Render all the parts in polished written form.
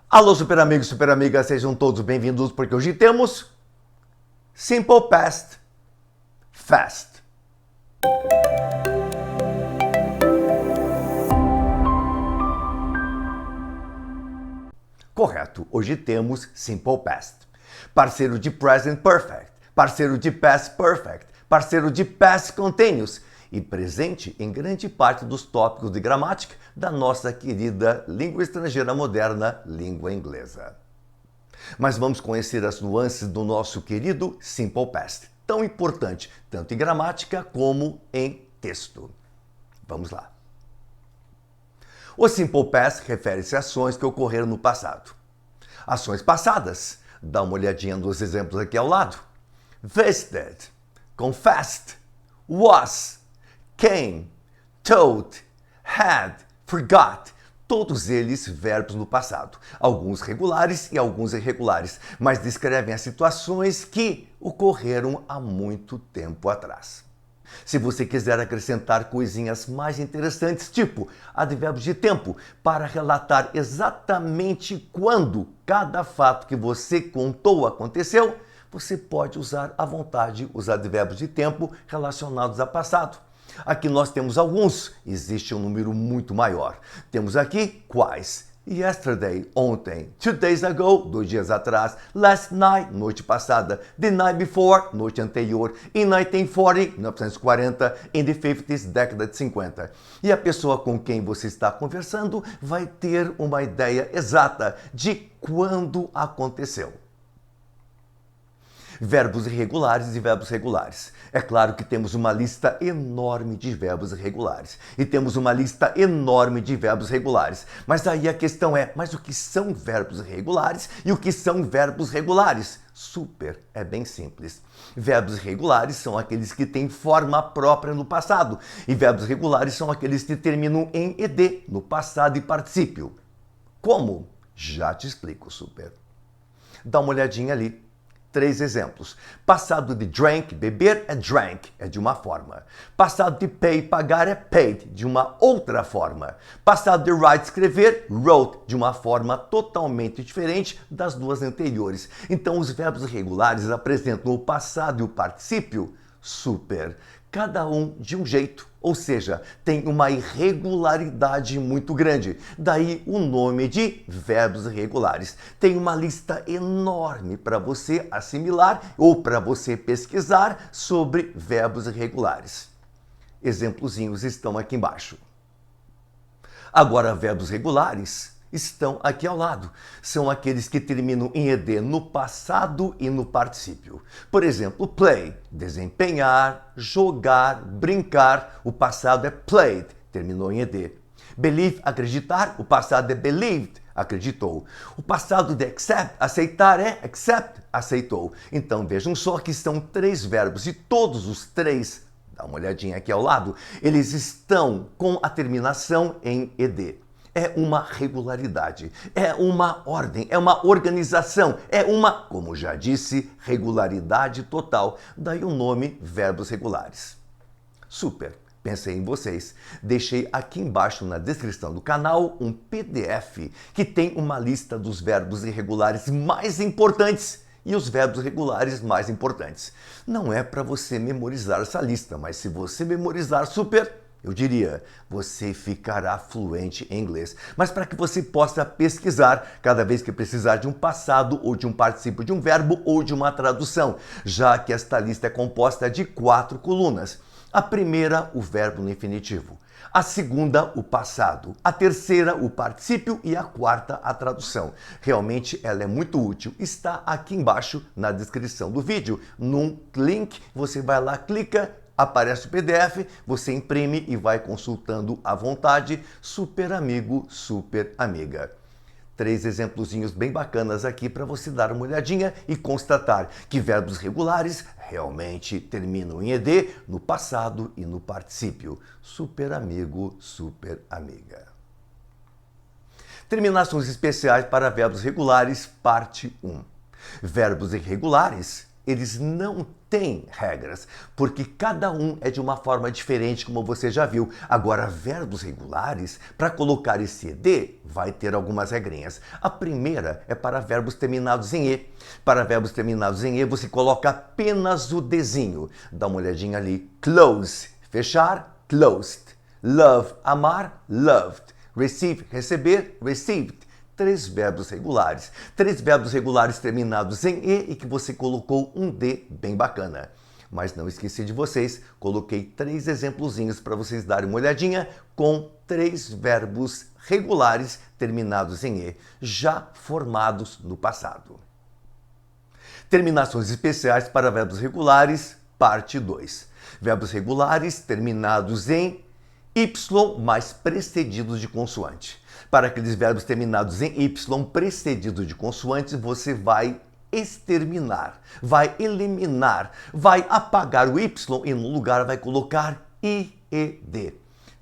Alô, super amigos, super amigas, sejam todos bem-vindos porque hoje temos Simple Past Fast. Correto, hoje temos Simple Past. Parceiro de Present Perfect, parceiro de Past Perfect, parceiro de Past Continuous e presente em grande parte dos tópicos de gramática da nossa querida língua estrangeira moderna, língua inglesa. Mas vamos conhecer as nuances do nosso querido Simple Past, tão importante tanto em gramática como em texto. Vamos lá. O Simple Past refere-se a ações que ocorreram no passado. Ações passadas, dá uma olhadinha nos exemplos aqui ao lado. Visited, confessed, was, came, told, had, forgot. Todos eles verbos no passado, alguns regulares e alguns irregulares, mas descrevem as situações que ocorreram há muito tempo atrás. Se você quiser acrescentar coisinhas mais interessantes, tipo advérbios de tempo, para relatar exatamente quando cada fato que você contou aconteceu, você pode usar à vontade os advérbios de tempo relacionados a passado. Aqui nós temos alguns, existe um número muito maior. Temos aqui quais. Yesterday, ontem. 2 days ago, 2 dias atrás. Last night, noite passada. The night before, noite anterior. In 1940, 1940. In the 50s, década de 50. E a pessoa com quem você está conversando vai ter uma ideia exata de quando aconteceu. Verbos irregulares e verbos regulares. É claro que temos uma lista enorme de verbos irregulares e temos uma lista enorme de verbos regulares. Mas aí a questão é, mas o que são verbos irregulares e o que são verbos regulares? Super, é bem simples. Verbos irregulares são aqueles que têm forma própria no passado e verbos regulares são aqueles que terminam em ed, no passado e particípio. Como? Já te explico, super. Dá uma olhadinha ali. 3 exemplos. Passado de drank, beber, é drank, é de uma forma. Passado de pay, pagar, é paid, de uma outra forma. Passado de write, escrever, wrote, de uma forma totalmente diferente das duas anteriores. Então, os verbos irregulares apresentam o passado e o particípio super, cada um de um jeito, ou seja, tem uma irregularidade muito grande. Daí o nome de verbos irregulares. Tem uma lista enorme para você assimilar ou para você pesquisar sobre verbos irregulares. Exemplozinhos estão aqui embaixo. Agora, verbos regulares estão aqui ao lado. São aqueles que terminam em ed no passado e no particípio. Por exemplo, play, desempenhar, jogar, brincar. O passado é played, terminou em ed. Believe, acreditar. O passado é believed, acreditou. O passado de accept, aceitar, é accept, aceitou. Então vejam só que são 3 verbos e todos os 3, dá uma olhadinha aqui ao lado, eles estão com a terminação em ed. É uma regularidade, é uma ordem, é uma organização, é uma, como já disse, regularidade total. Daí o nome verbos regulares. Super, pensei em vocês. Deixei aqui embaixo na descrição do canal um PDF que tem uma lista dos verbos irregulares mais importantes e os verbos regulares mais importantes. Não é para você memorizar essa lista, mas se você memorizar super, eu diria, você ficará fluente em inglês. Mas para que você possa pesquisar cada vez que precisar de um passado ou de um particípio de um verbo ou de uma tradução, já que esta lista é composta de 4 colunas. A primeira, o verbo no infinitivo. A segunda, o passado. A terceira, o particípio. E a quarta, a tradução. Realmente ela é muito útil. Está aqui embaixo na descrição do vídeo. Num link, você vai lá, clica, aparece o PDF, você imprime e vai consultando à vontade. Super amigo, super amiga. 3 exemplozinhos bem bacanas aqui para você dar uma olhadinha e constatar que verbos regulares realmente terminam em ed no passado e no particípio. Super amigo, super amiga. Terminações especiais para verbos regulares, parte 1. Verbos irregulares eles não têm regras, porque cada um é de uma forma diferente, como você já viu. Agora, verbos regulares, para colocar esse ed, vai ter algumas regrinhas. A primeira é para verbos terminados em e. Para verbos terminados em e, você coloca apenas o dezinho. Dá uma olhadinha ali. Close, fechar, closed. Love, amar, loved. Receive, receber, received. 3 verbos regulares. 3 verbos regulares terminados em e que você colocou um d bem bacana. Mas não esqueci de vocês, coloquei 3 exemplozinhos para vocês darem uma olhadinha com 3 verbos regulares terminados em e, já formados no passado. Terminações especiais para verbos regulares, parte 2. Verbos regulares terminados em y, mas precedidos de consoante. Para aqueles verbos terminados em y, precedidos de consoantes, você vai exterminar, vai eliminar, vai apagar o y e no lugar vai colocar ied.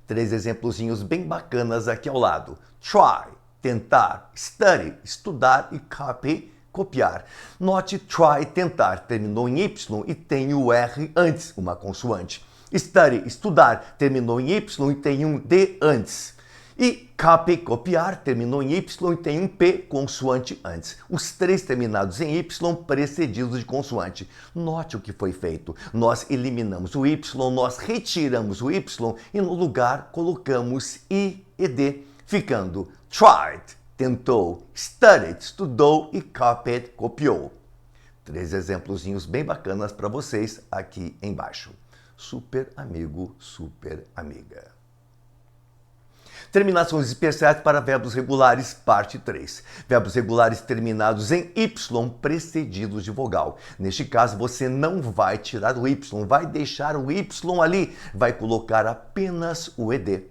3 exemplozinhos bem bacanas aqui ao lado. Try, tentar, study, estudar e copy, copiar. Note try, tentar, terminou em y e tem o r antes, uma consoante. Study, estudar, terminou em y e tem um d antes. E copy, copiar, terminou em y e tem um p consoante antes. Os 3 terminados em y precedidos de consoante. Note o que foi feito. Nós eliminamos o y, nós retiramos o y e no lugar colocamos ied, ficando tried, tentou, studied, estudou e copied, copiou. 3 exemplozinhos bem bacanas para vocês aqui embaixo. Super amigo, super amiga. Terminações especiais para verbos regulares, parte 3. Verbos regulares terminados em y precedidos de vogal. Neste caso, você não vai tirar o y, vai deixar o y ali, vai colocar apenas o ed.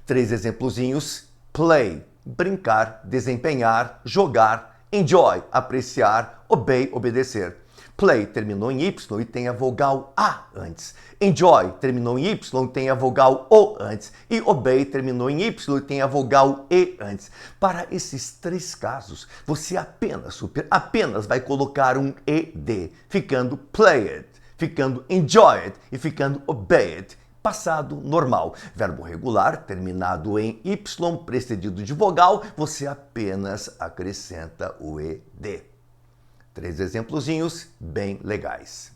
3 exemplozinhos: play, brincar, desempenhar, jogar, enjoy, apreciar, obey, obedecer. Play terminou em y e tem a vogal A antes. Enjoy terminou em y e tem a vogal O antes. E obey terminou em y e tem a vogal E antes. Para esses 3 casos, você apenas vai colocar um ED, ficando played, ficando enjoyed e ficando obeyed. Passado normal. Verbo regular terminado em y precedido de vogal, você apenas acrescenta o ED. 3 exemplozinhos bem legais.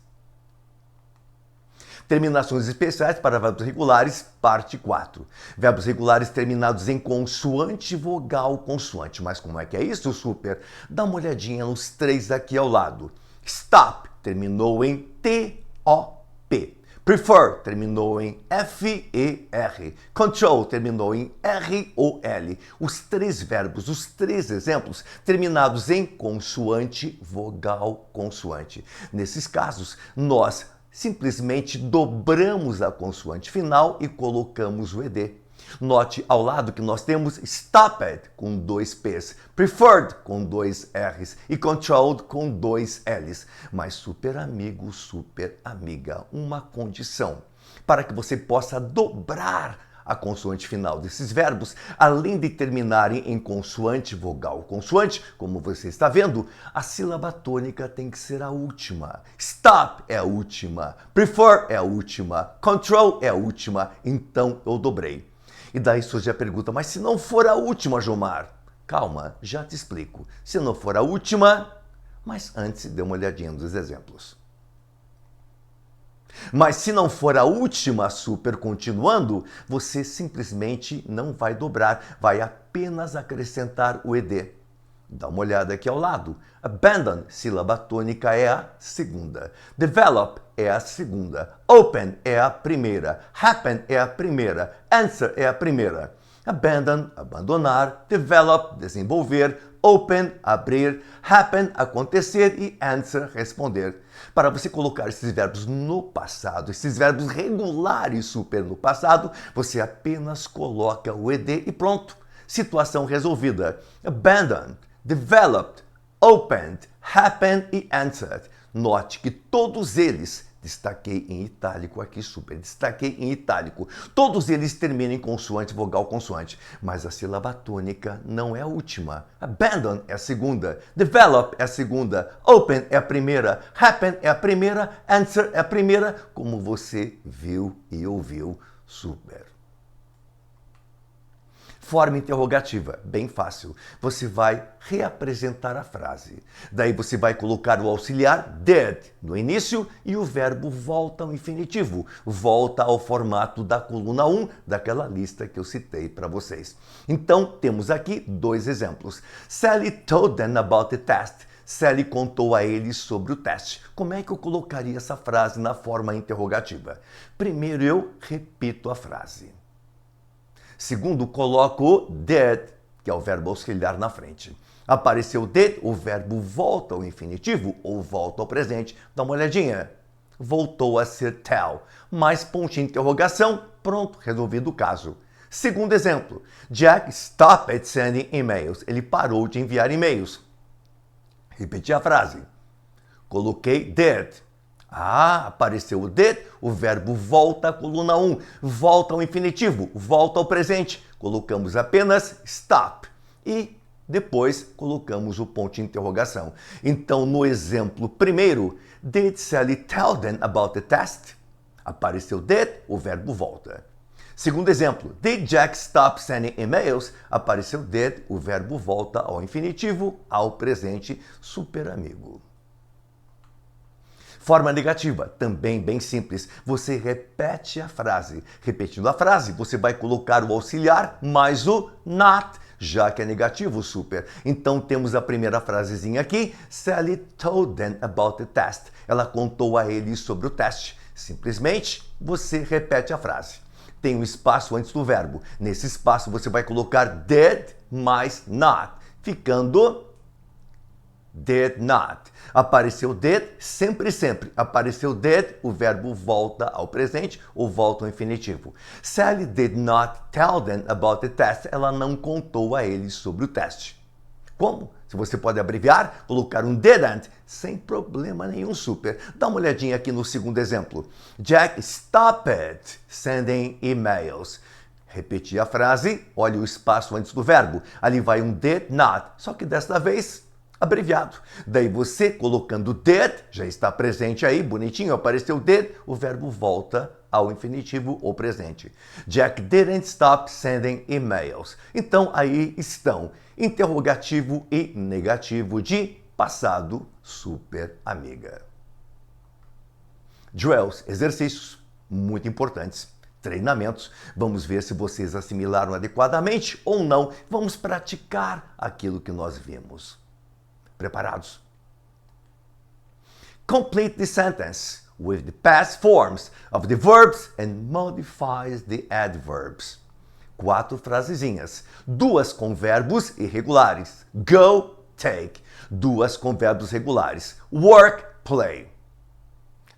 Terminações especiais para verbos regulares, parte 4. Verbos regulares terminados em consoante, vogal, consoante. Mas como é que é isso, super? Dá uma olhadinha nos 3 aqui ao lado. Stop terminou em T-O-P. Prefer terminou em F-E-R. Control terminou em R-O-L. Os 3 verbos, os 3 exemplos, terminados em consoante, vogal, consoante. Nesses casos, nós simplesmente dobramos a consoante final e colocamos o ed. Note ao lado que nós temos stopped com 2 P's, preferred com 2 R's e controlled com 2 L's. Mas super amigo, super amiga, uma condição para que você possa dobrar a consoante final desses verbos, além de terminarem em consoante, vogal, consoante, como você está vendo, a sílaba tônica tem que ser a última. Stop é a última, prefer é a última, control é a última, então eu dobrei. E daí surge a pergunta, mas se não for a última, Jomar? Calma, já te explico. Se não for a última, mas antes dê uma olhadinha nos exemplos. Mas se não for a última, super continuando, você simplesmente não vai dobrar, vai apenas acrescentar o ed. Dá uma olhada aqui ao lado. Abandon, sílaba tônica, é a segunda. Develop é a segunda. Open é a primeira. Happen é a primeira. Answer é a primeira. Abandon, abandonar. Develop, desenvolver. Open, abrir. Happen, acontecer. E answer, responder. Para você colocar esses verbos no passado, esses verbos regulares super no passado, você apenas coloca o ed e pronto. Situação resolvida. Abandoned, developed, opened, happened e answered. Note que todos eles Destaquei em itálico aqui, super. Destaquei em itálico. Todos eles terminam em consoante, vogal, consoante. Mas a sílaba tônica não é a última. Abandon é a segunda. Develop é a segunda. Open é a primeira. Happen é a primeira. Answer é a primeira. Como você viu e ouviu, super. Forma interrogativa, bem fácil. Você vai reapresentar a frase. Daí você vai colocar o auxiliar did no início e o verbo volta ao infinitivo. Volta ao formato da coluna 1 daquela lista que eu citei para vocês. Então, temos aqui dois exemplos. Sally told them about the test. Sally contou a eles sobre o teste. Como é que eu colocaria essa frase na forma interrogativa? Primeiro eu repito a frase. Segundo, coloco o did, que é o verbo auxiliar na frente. Apareceu did, o verbo volta ao infinitivo ou volta ao presente. Dá uma olhadinha. Voltou a ser tell. Mais pontinho de interrogação, pronto, resolvido o caso. Segundo exemplo, Jack stopped sending emails. Ele parou de enviar e-mails. Repeti a frase. Coloquei did. Apareceu o did, o verbo volta à coluna 1, volta ao infinitivo, volta ao presente. Colocamos apenas stop e depois colocamos o ponto de interrogação. Então, no exemplo primeiro, did Sally tell them about the test? Apareceu did, o verbo volta. Segundo exemplo, did Jack stop sending emails? Apareceu did, o verbo volta ao infinitivo, ao presente, super amigo. Forma negativa, também bem simples. Você repete a frase. Repetindo a frase, você vai colocar o auxiliar mais o not, já que é negativo, super. Então temos a primeira frasezinha aqui. Sally told them about the test. Ela contou a eles sobre o teste. Simplesmente, você repete a frase. Tem um espaço antes do verbo. Nesse espaço você vai colocar did mais not, ficando did not. Apareceu did, sempre. Apareceu did, o verbo volta ao presente ou volta ao infinitivo. Sally did not tell them about the test. Ela não contou a eles sobre o teste. Como? Se você pode abreviar, colocar um didn't, sem problema nenhum, super. Dá uma olhadinha aqui no segundo exemplo. Jack stopped sending emails. Repeti a frase, olha o espaço antes do verbo. Ali vai um did not, só que desta vez abreviado. Daí você colocando did, já está presente aí, bonitinho, apareceu did, o verbo volta ao infinitivo ou presente. Jack didn't stop sending emails. Então aí estão interrogativo e negativo de passado, super amiga. Drills, exercícios muito importantes. Treinamentos. Vamos ver se vocês assimilaram adequadamente ou não. Vamos praticar aquilo que nós vimos. Preparados? Complete the sentence with the past forms of the verbs and modifies the adverbs. 4 frasezinhas. 2 com verbos irregulares. Go, take. 2 com verbos regulares. Work, play.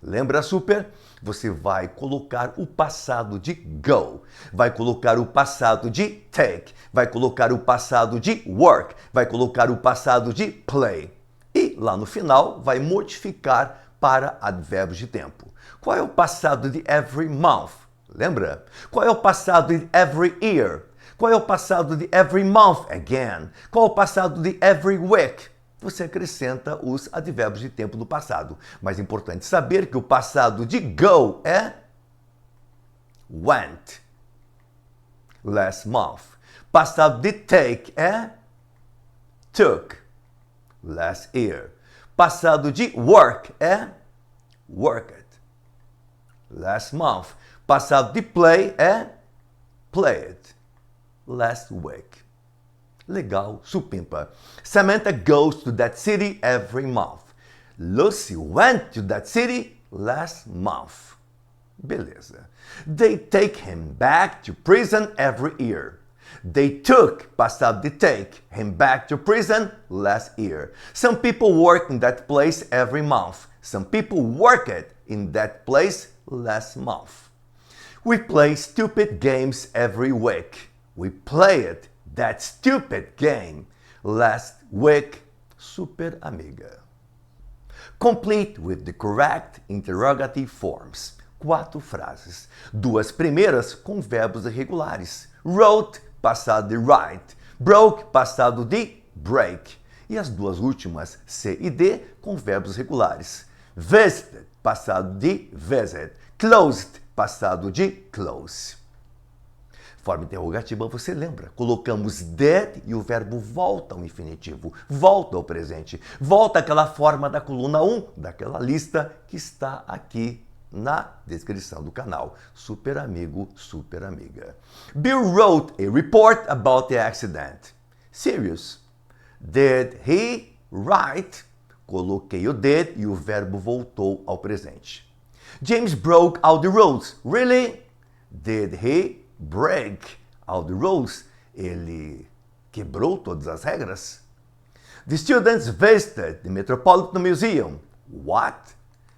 Lembra, super? Você vai colocar o passado de go, vai colocar o passado de take, vai colocar o passado de work, vai colocar o passado de play. E lá no final vai modificar para advérbios de tempo. Qual é o passado de every month? Lembra? Qual é o passado de every year? Qual é o passado de every month again? Qual é o passado de every week? Você acrescenta os advérbios de tempo do passado. Mas é importante saber que o passado de go é went, last month. Passado de take é took, last year. Passado de work é worked, last month. Passado de play é played, last week. Legal, supimpa. Samantha goes to that city every month. Lucy went to that city last month. Beleza. They take him back to prison every year. They took, passado de take, him back to prison last year. Some people work in that place every month. Some people worked in that place last month. We play stupid games every week. We played that stupid game last week, super amiga. Complete with the correct interrogative forms. 4 frases. 2 primeiras com verbos irregulares. Wrote, passado de write. Broke, passado de break. E as 2 últimas, C e D, com verbos regulares. Visited, passado de visit. Closed, passado de close. Forma interrogativa, você lembra? Colocamos did e o verbo volta ao infinitivo, volta ao presente, volta àquela forma da coluna 1, daquela lista que está aqui na descrição do canal. Super amigo, super amiga. Bill wrote a report about the accident. Serious. Did he write? Coloquei o did e o verbo voltou ao presente. James broke all the rules. Really? Did he break all the rules? Ele quebrou todas as regras? The students visited the Metropolitan Museum. What?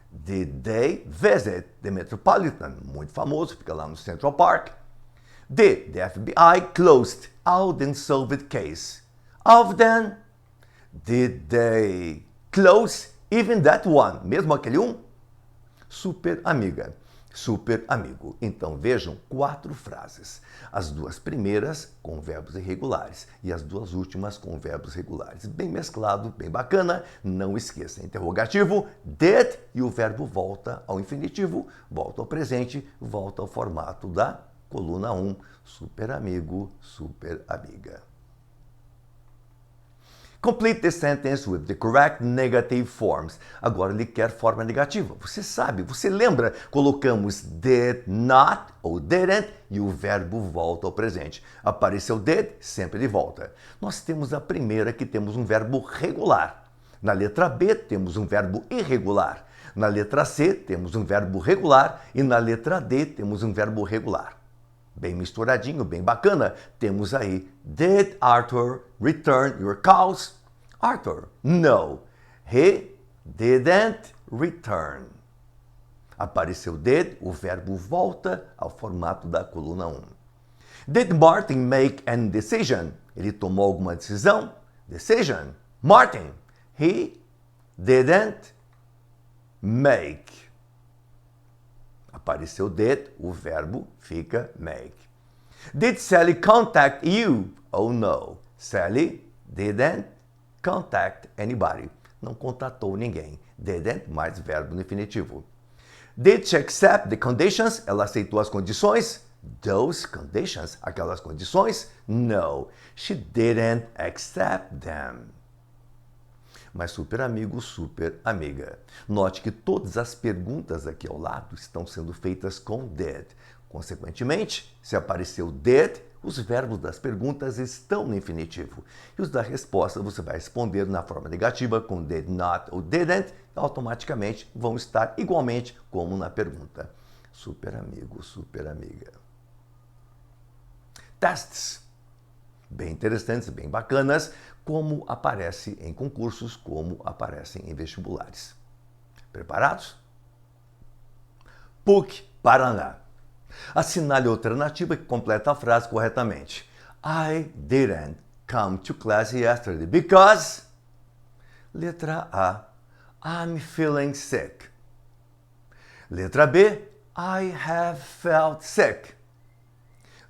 Did they visit the Metropolitan? Muito famoso, fica lá no Central Park. Did the FBI closed all the unsolved case? Of them, did they close even that one? Mesmo aquele um? Super amiga, super amigo. Então vejam 4 frases. As 2 primeiras com verbos irregulares e as 2 últimas com verbos regulares. Bem mesclado, bem bacana. Não esqueça, interrogativo, did e o verbo volta ao infinitivo, volta ao presente, volta ao formato da coluna 1. Super amigo, super amiga. Complete the sentence with the correct negative forms. Agora ele quer forma negativa. Você sabe, você lembra? Colocamos did not ou didn't e o verbo volta ao presente. Apareceu did, sempre ele volta. Nós temos a primeira que temos um verbo regular. Na letra B temos um verbo irregular. Na letra C temos um verbo regular e na letra D temos um verbo regular. Bem misturadinho, bem bacana. Temos aí, did Arthur return your calls? Arthur, no, he didn't return. Apareceu did, o verbo volta ao formato da coluna 1. Did Martin make any decision? Ele tomou alguma decisão? Decision. Martin, he didn't make. Apareceu did, o verbo fica make. Did Sally contact you? Oh no. Sally didn't contact anybody. Não contatou ninguém. Didn't mais verbo no infinitivo. Did she accept the conditions? Ela aceitou as condições? Those conditions, aquelas condições? No. She didn't accept them. Mas super amigo, super amiga. Note que todas as perguntas aqui ao lado estão sendo feitas com did. Consequentemente, se apareceu did, os verbos das perguntas estão no infinitivo. E os da resposta você vai responder na forma negativa com did not ou didn't, e automaticamente vão estar igualmente como na pergunta. Super amigo, super amiga. Testes. Bem interessantes, bem bacanas, como aparece em concursos, como aparecem em vestibulares. Preparados? PUC Paraná. Assinale a alternativa que completa a frase corretamente. I didn't come to class yesterday because... Letra A. I'm feeling sick. Letra B. I have felt sick.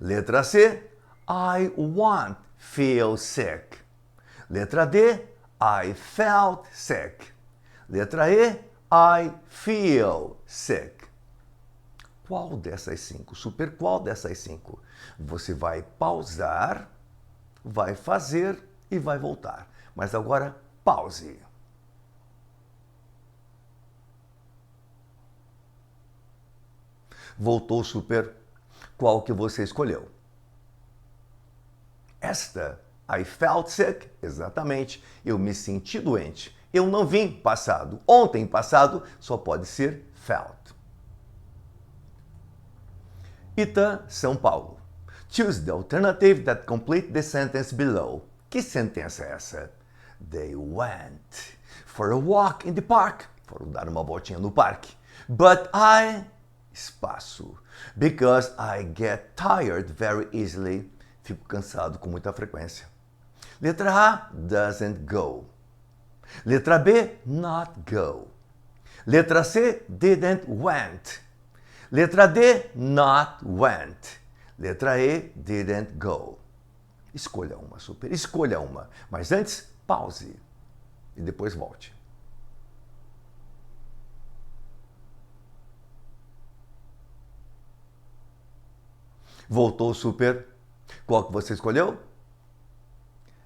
Letra C. I won't feel sick. Letra D. I felt sick. Letra E. I feel sick. Qual dessas 5? Super qual dessas 5? Você vai pausar, vai fazer e vai voltar. Mas agora, pause. Voltou super. Qual que você escolheu? Esta, I felt sick, exatamente, eu me senti doente. Eu não vim passado. Ontem passado só pode ser felt. Ita, São Paulo. Choose the alternative that complete the sentence below. Que sentença é essa? They went for a walk in the park. Foram dar uma voltinha no parque. But I... Espaço. Because I get tired very easily. Fico cansado com muita frequência. Letra A, doesn't go. Letra B, not go. Letra C, didn't went. Letra D, not went. Letra E, didn't go. Escolha uma, super. Escolha uma. Mas antes, pause. E depois volte. Voltou, super. Qual que você escolheu?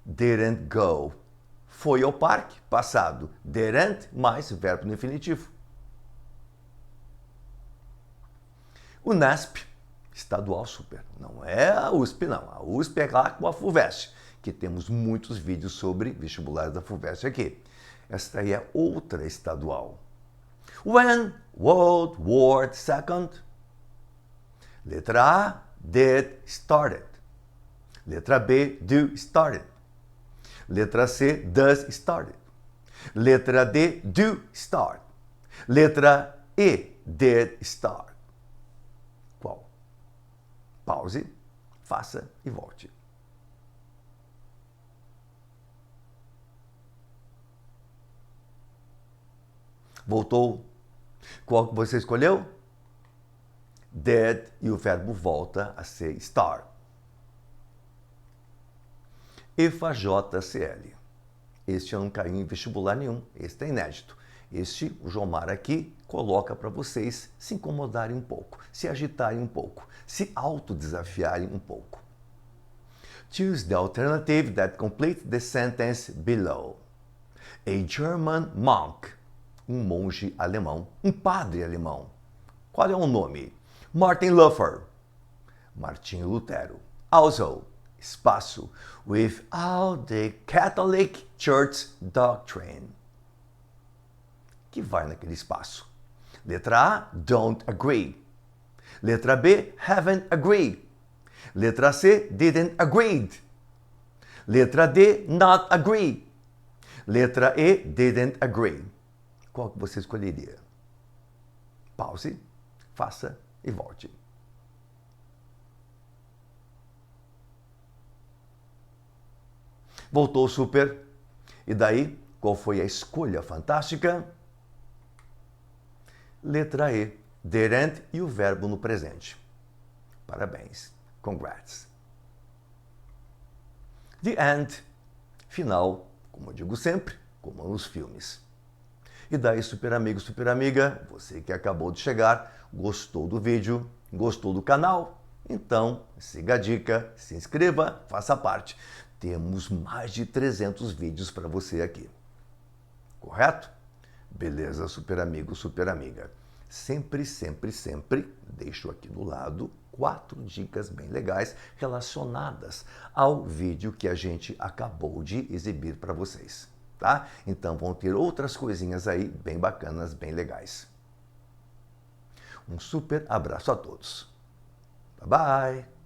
Didn't go. Foi ao parque, passado. Didn't mais verbo no infinitivo. O NASP, estadual super. Não é a USP, não. A USP é lá com a FUVEST, que temos muitos vídeos sobre vestibulares da FUVEST aqui. Esta aí é outra estadual. When, World War II. Letra A, did, started. Letra B, do, started. Letra C, does, started. Letra D, do, start. Letra E, did, start. Qual? Pause, faça e volte. Voltou. Qual que você escolheu? Did e o verbo volta a ser start. EFA-JCL. Este eu não caiu em vestibular nenhum, este é inédito. Este, o Jomar aqui, coloca para vocês se incomodarem um pouco, se agitarem um pouco, se autodesafiarem um pouco. Choose the alternative that completes the sentence below. A German monk, um monge alemão, um padre alemão. Qual é o nome? Martin Luther, Martinho Lutero. Also, espaço, without the Catholic Church doctrine. Que vai naquele espaço. Letra A, don't agree. Letra B, haven't agreed. Letra C, didn't agreed. Letra D, not agree. Letra E, didn't agree. Qual que você escolheria? Pause, faça e volte. Voltou, super. E daí, qual foi a escolha fantástica? Letra E, didn't e o verbo no presente. Parabéns. Congrats. The end. Final, como eu digo sempre, como nos filmes. E daí, super amigo, super amiga, você que acabou de chegar, gostou do vídeo, gostou do canal? Então, siga a dica, se inscreva, faça parte. Temos mais de 300 vídeos para você aqui. Correto? Beleza, super amigo, super amiga. Sempre, sempre, sempre deixo aqui do lado 4 dicas bem legais relacionadas ao vídeo que a gente acabou de exibir para vocês, tá? Então vão ter outras coisinhas aí bem bacanas, bem legais. Um super abraço a todos. Bye bye!